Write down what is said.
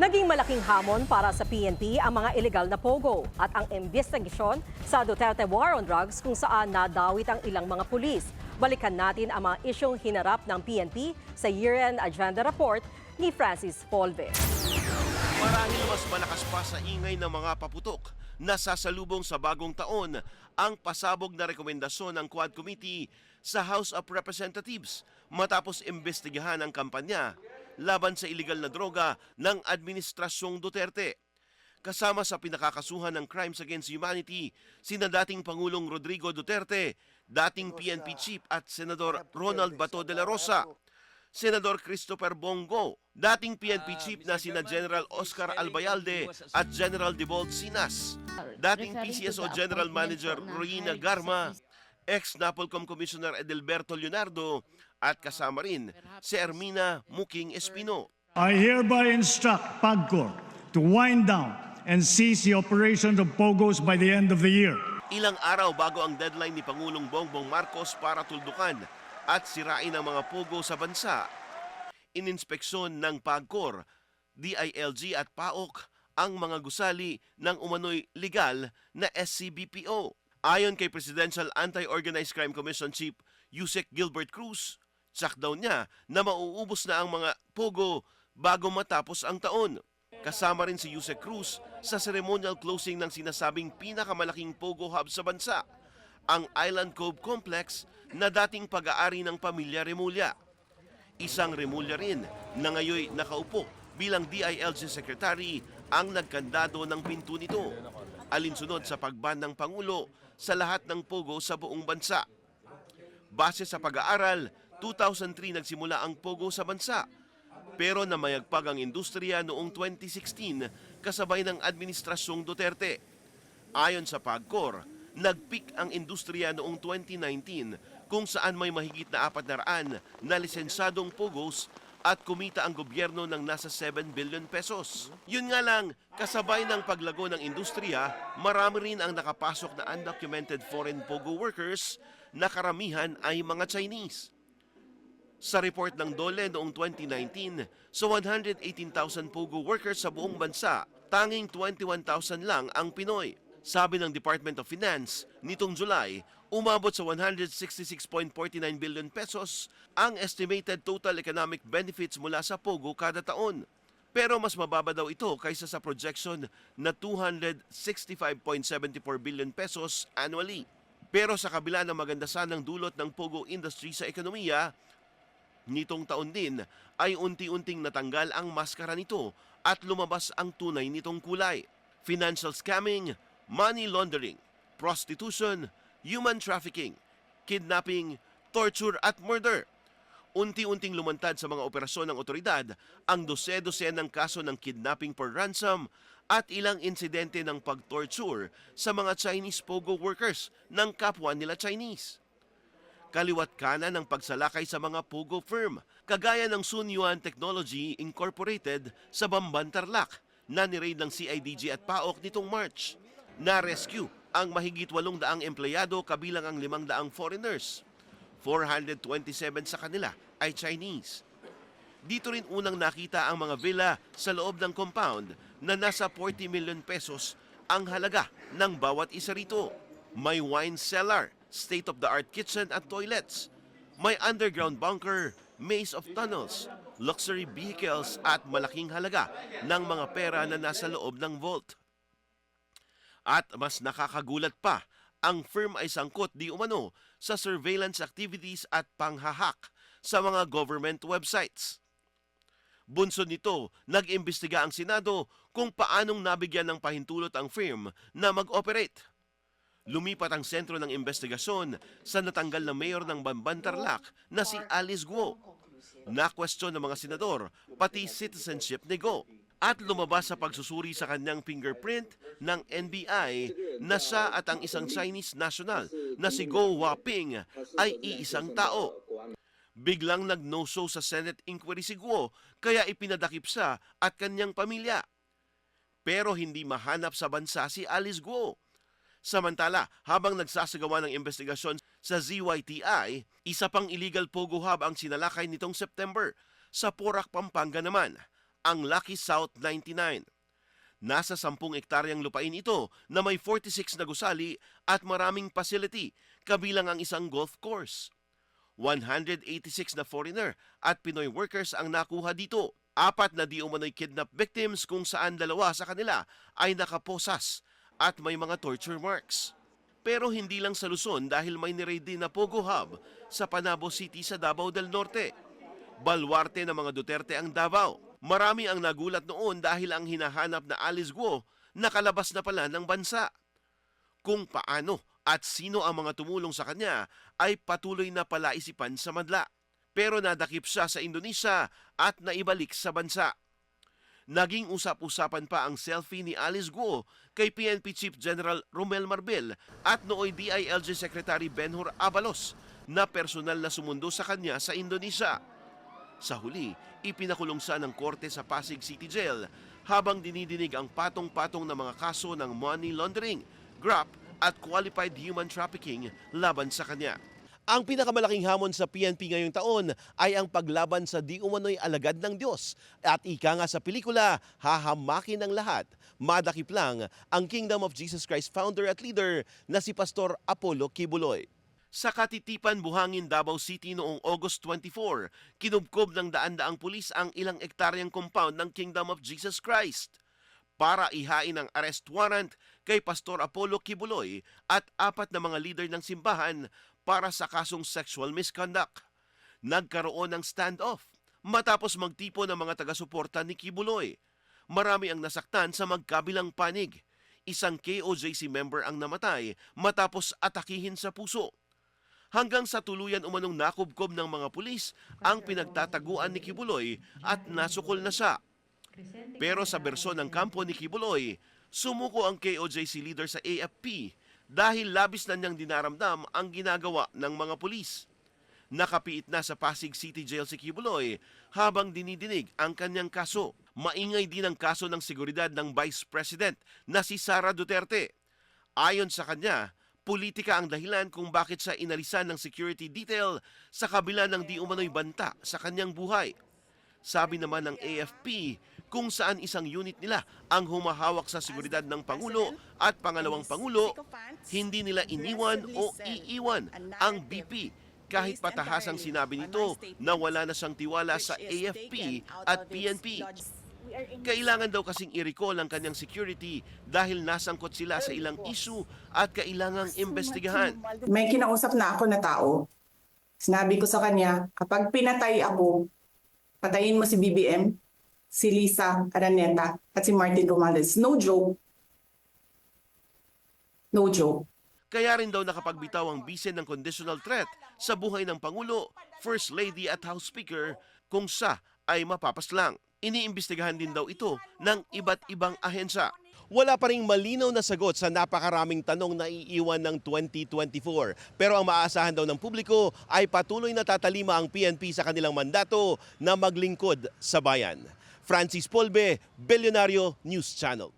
Naging malaking hamon para sa PNP ang mga ilegal na pogo at ang investigasyon sa Duterte War on Drugs kung saan nadawit ang ilang mga pulis. Balikan natin ang mga isyong hinarap ng PNP sa year-end agenda report ni Francis Polve. Marahil mas malakas pa sa ingay ng mga paputok na sasalubong sa bagong taon ang pasabog na rekomendasyon ng Quad Committee sa House of Representatives matapos imbestigahan ang kampanya laban sa iligal na droga ng Administrasyong Duterte. Kasama sa pinakakasuhan ng Crimes Against Humanity, sina dating Pangulong Rodrigo Duterte, dating PNP Chief at Senador Ronald Bato de la Rosa, Senador Christopher Bongo, dating PNP Chief na sina General Oscar Albayalde at General Debold Sinas, dating PCSO General Manager Roina Garma, ex-NAPOLCOM Commissioner Edelberto Leonardo, at kasama rin si Ermina Muking Espino. I hereby instruct PAGCOR to wind down and cease the operation of POGOs by the end of the year. Ilang araw bago ang deadline ni Pangulong Bongbong Marcos para tuldukan at sirain ang mga pogo sa bansa, ininspeksyon ng PAGCOR, DILG at PAOK ang mga gusali ng umano'y legal na SCBPO. Ayon kay Presidential Anti-Organized Crime Commission Chief Yusek Gilbert Cruz, tsak daw niya na mauubos na ang mga pogo bago matapos ang taon. Kasama rin si Yusek Cruz sa ceremonial closing ng sinasabing pinakamalaking pogo hub sa bansa, ang Island Cove Complex na dating pag-aari ng pamilya Remulla. Isang Remulla rin na ngayon nakaupo bilang DILG Secretary ang nagkandado ng pinto nito, alinsunod sa pagban ng Pangulo sa lahat ng pogo sa buong bansa. Base sa pag-aaral, 2003 nagsimula ang pogo sa bansa, pero namayagpag ang industriya noong 2016 kasabay ng Administrasyong Duterte. Ayon sa PAGCOR, nag-peak ang industriya noong 2019 kung saan may mahigit na 400 na lisensyadong pogos at kumita ang gobyerno ng nasa 7 billion pesos. Yun nga lang, kasabay ng paglago ng industriya, marami rin ang nakapasok na undocumented foreign pogo workers na karamihan ay mga Chinese. Sa report ng DOLE noong 2019, sa 118,000 pogo workers sa buong bansa, tanging 21,000 lang ang Pinoy. Sabi ng Department of Finance, nitong July, umabot sa 166.49 billion pesos ang estimated total economic benefits mula sa pogo kada taon. Pero mas mababa daw ito kaysa sa projection na 265.74 billion pesos annually. Pero sa kabila ng maganda sanang dulot ng pogo industry sa ekonomiya, nitong taon din ay unti-unting natanggal ang maskara nito at lumabas ang tunay nitong kulay. Financial scamming, money laundering, prostitution, human trafficking, kidnapping, torture at murder. Unti-unting lumantad sa mga operasyon ng otoridad ang dose-dosenang kaso ng kidnapping for ransom at ilang insidente ng pag-torture sa mga Chinese pogo workers ng kapwa nila Chinese. Kaliwat kanan ng pagsalakay sa mga pogo firm, kagaya ng Sun Yuan Technology Incorporated sa Bamban, Tarlac, na nireid ng CIDG at PAOK nitong March. Na-rescue ang mahigit 800 empleyado kabilang ang 500 foreigners. 427 sa kanila ay Chinese. Dito rin unang nakita ang mga villa sa loob ng compound na nasa 40 million pesos ang halaga ng bawat isa rito. May wine cellar, state-of-the-art kitchen at toilets. May underground bunker, maze of tunnels, luxury vehicles at malaking halaga ng mga pera na nasa loob ng vault. At mas nakakagulat pa, ang firm ay sangkot di umano sa surveillance activities at panghahak sa mga government websites. Bunsod nito, nag-imbestiga ang Senado kung paanong nabigyan ng pahintulot ang firm na mag-operate. Lumipat ang sentro ng investigasyon sa natanggal na mayor ng Bamban, Tarlac na si Alice Guo. Na-question ng mga senador, pati citizenship ni Guo. At lumabas sa pagsusuri sa kanyang fingerprint ng NBI na siya at ang isang Chinese national na si Guo Huaping ay iisang tao. Biglang nag-no-show sa Senate inquiry si Guo kaya ipinadakip siya at kanyang pamilya. Pero hindi mahanap sa bansa si Alice Guo. Samantala, habang nagsasagawa ng investigasyon sa ZYTI, isa pang illegal pogo hub ang sinalakay nitong September. Sa Porac, Pampanga naman, ang Lucky South 99. Nasa 10 ektaryang lupain ito na may 46 na gusali at maraming facility, kabilang ang isang golf course. 186 na foreigner at Pinoy workers ang nakuha dito. 4 na di umano'y kidnap victims kung saan 2 sa kanila ay nakaposas at may mga torture marks. Pero hindi lang sa Luzon dahil may nireid din na Pogo Hub sa Panabo City sa Davao del Norte. Baluarte ng mga Duterte ang Davao. Marami ang nagulat noon dahil ang hinahanap na Alice Guo nakalabas na pala ng bansa. Kung paano at sino ang mga tumulong sa kanya ay patuloy na palaisipan sa madla. Pero nadakip siya sa Indonesia at naibalik sa bansa. Naging usap-usapan pa ang selfie ni Alice Guo kay PNP Chief General Romel Marbel at nooy DILG Secretary Benhur Abalos na personal na sumundo sa kanya sa Indonesia. Sa huli, ipinakulong siya ng korte sa Pasig City Jail habang dinidinig ang patong-patong na mga kaso ng money laundering, graft at qualified human trafficking laban sa kanya. Ang pinakamalaking hamon sa PNP ngayong taon ay ang paglaban sa di umano'y alagad ng Diyos. At ika nga sa pelikula, hahamakin ng lahat. Madakip lang ang Kingdom of Jesus Christ founder at leader na si Pastor Apollo Kibuloy. Sa Katitipan, Buhangin, Davao City noong August 24, kinubkob ng daan-daang pulis ang ilang ektaryang compound ng Kingdom of Jesus Christ para ihain ang arrest warrant kay Pastor Apollo Kibuloy at 4 na mga leader ng simbahan para sa kasong sexual misconduct. Nagkaroon ng standoff matapos magtipo ng mga taga-suporta ni Kibuloy. Marami ang nasaktan sa magkabilang panig. Isang KOJC member ang namatay matapos atakihin sa puso. Hanggang sa tuluyan umanong nakubkob ng mga pulis ang pinagtataguan ni Kibuloy at nasukol na siya. Pero sa bersyon ng kampo ni Kibuloy, sumuko ang KOJC leader sa AFP dahil labis na niyang dinaramdam ang ginagawa ng mga pulis. Nakapiit na sa Pasig City Jail si Kibuloy habang dinidinig ang kanyang kaso. Maingay din ang kaso ng seguridad ng Vice President na si Sara Duterte. Ayon sa kanya, politika ang dahilan kung bakit siya inalisan ng security detail sa kabila ng di umano'y banta sa kanyang buhay. Sabi naman ng AFP kung saan isang unit nila ang humahawak sa seguridad ng Pangulo at Pangalawang Pangulo, hindi nila iniwan o iiwan ang BP kahit patahasang sinabi nito na wala na siyang tiwala sa AFP at PNP. Kailangan daw kasing i-recall ang kanyang security dahil nasangkot sila sa ilang issue at kailangang imbestigahan. May kinausap na ako na tao. Sinabi ko sa kanya, kapag pinatay ako, patayin mo si BBM, si Lisa Araneta, at si Martin Romualdez. No joke. No joke. Kaya rin daw nakapagbitaw ang bise ng conditional threat sa buhay ng Pangulo, First Lady at House Speaker kung siya ay mapapaslang. Iniimbestigahan din daw ito ng iba't ibang ahensya. Wala pa ring malinaw na sagot sa napakaraming tanong na iiwan ng 2024. Pero ang maaasahan daw ng publiko ay patuloy na tatalima ang PNP sa kanilang mandato na maglingkod sa bayan. Francis Polbe, Billionario News Channel.